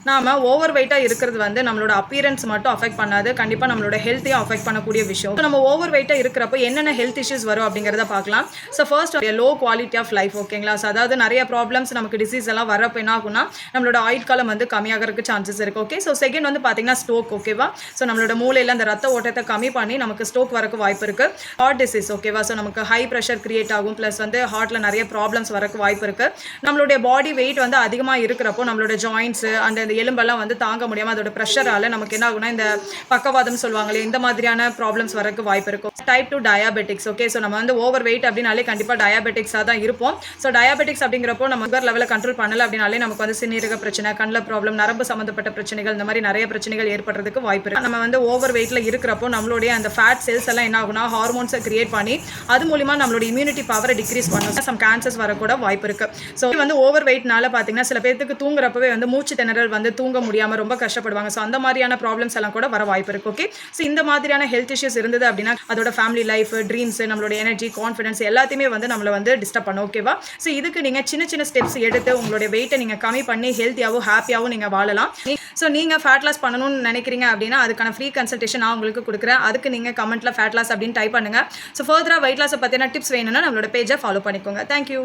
நாம ஓவர் வெயிட்டாக இருக்கிறது வந்து நம்மளோட அப்பியரன்ஸ் மட்டும் அஃபெக்ட் பண்ணாது, கண்டிப்பாக நம்மளோட ஹெல்த்தையும் அஃபெக்ட் பண்ணக்கூடிய விஷயம். நம்ம ஓவர் வெயிட்டாக இருக்கிறப்போ என்னென்ன ஹெல்த் இஷ்யூஸ் வரும் அப்படிங்கிறத பார்க்கலாம். So first low quality of life, ஓகேங்களா? ஸோ அதாவது நிறைய ப்ராப்ளம்ஸ் நமக்கு டிசீஸ் எல்லாம் வரப்போ என்ன ஆகும்னா நம்மளோட ஆயுட்காலம் வந்து கம்மியாகிறதுக்கு சான்சஸ் இருக்குது. ஓகே, ஸோ செகண்ட் வந்து பார்த்தீங்கன்னா ஸ்ட்ரோக், ஓகேவா? ஸோ நம்மளோட மூளையில் அந்த ரத்த ஓட்டத்தை கம்மி பண்ணி நமக்கு ஸ்ட்ரோக் வரக்கு வாய்ப்பு இருக்குது. ஹார்ட் டிசீஸ், ஓகேவா? ஸோ நமக்கு ஹை ப்ரெஷர் கிரியேட் ஆகும், ப்ளஸ் வந்து ஹார்ட்டில் நிறைய ப்ராப்ளம்ஸ் வரக்கு வாய்ப்பு இருக்குது. நம்மளுடைய பாடி வெயிட் வந்து அதிகமாக இருக்கிறப்போ நம்மளோட ஜாயின்ஸ் அந்த எலும்பெல்லாம் வந்து தாங்க முடியாமல் அதோட ப்ரெஷரால் நமக்கு என்ன ஆகுனா இந்த பக்கவாதம் சொல்லுவாங்களே, இந்த மாதிரியான ப்ராப்ளம்ஸ் வரக்கு வாய்ப்பு இருக்கும். Type 2 diabetics, okay. ஸோ நம்ம வந்து ஓவர் வெயிட் அப்படின்னாலே கண்டிப்பாக டயாபெட்டிக்ஸாக தான் இருப்போம். ஸோ டயாபெட்டிக்ஸ் அப்படிங்கிறப்போ நம்ம சுகர் லெவலில் கண்ட்ரோல் பண்ணலை அப்படின்னாலே நமக்கு வந்து சிறுநீரக பிரச்சனை, கண்ணில் ப்ராப்ளம், நரம்பு சம்மந்தப்பட்ட பிரச்சனைகள், இந்த மாதிரி நிறைய பிரச்சனைகள் ஏற்படுறதுக்கு வாய்ப்பு இருக்குது. நம்ம வந்து ஓவர் வெயிட்டில் இருக்கிறப்போ நம்மளுடைய அந்த ஃபேட் செல்ஸ் எல்லாம் என்ன ஆகுனா ஹார்மோன்ஸை கிரியேட் பண்ணி அது மூலிமா நம்மளோட இம்யூனிட்டி பவரை டிக்ரீஸ் பண்ணும். சம் கேன்சர்ஸ் வரக்கூட வாய்ப்பு இருக்குது. ஸோ வந்து ஓவர் வெயிட்னால பார்த்தீங்கன்னா சில பேருக்கு தூங்குறப்பவே வந்து மூச்சு திணறல் வந்து தூங்க முடியாமல் ரொம்ப கஷ்டப்படுவாங்க. ஸோ அந்த மாதிரியான ப்ராப்ளம்ஸ் எல்லாம் கூட வர வாய்ப்பு இருக்குது. ஓகே, ஸோ இந்த மாதிரியான ஹெல்த் இஷ்யூஸ் இருந்தது அப்படின்னா அதோட ஃபேமிலி லைஃப், ட்ரீம்ஸ், நம்மளோட எனர்ஜி, கான்ஃபிடன்ஸ் எல்லாத்தையுமே வந்து நம்மளை வந்து டிஸ்டர்ப் பண்ணும். ஓகேவா? ஸோ இதுக்கு நீங்கள் சின்ன சின்ன ஸ்டெப்ஸ் எடுத்து உங்களுடைய வெயிட்டை நீங்கள் கம்மி பண்ணி ஹெல்த்தியாகவும் ஹாப்பியாகவும் நீங்கள் வாழலாம். ஸோ நீங்கள் ஃபேட் லாஸ் பண்ணணும்னு நினைக்கிறீங்க அப்படின்னா அதுக்கான ஃப்ரீ கன்சல்டேஷன் நான் உங்களுக்கு கொடுக்குறேன். அதுக்கு நீங்கள் கமெண்ட்டில் ஃபேட் லாஸ் அப்படின்னு டைப் பண்ணுங்கள். ஸோ ஃபர்தராக வெயிட் லாஸை பற்றின டிப்ஸ் வேணும்னா நம்மளோட பேஜை ஃபாலோ பண்ணிக்கோங்க. தேங்க்யூ.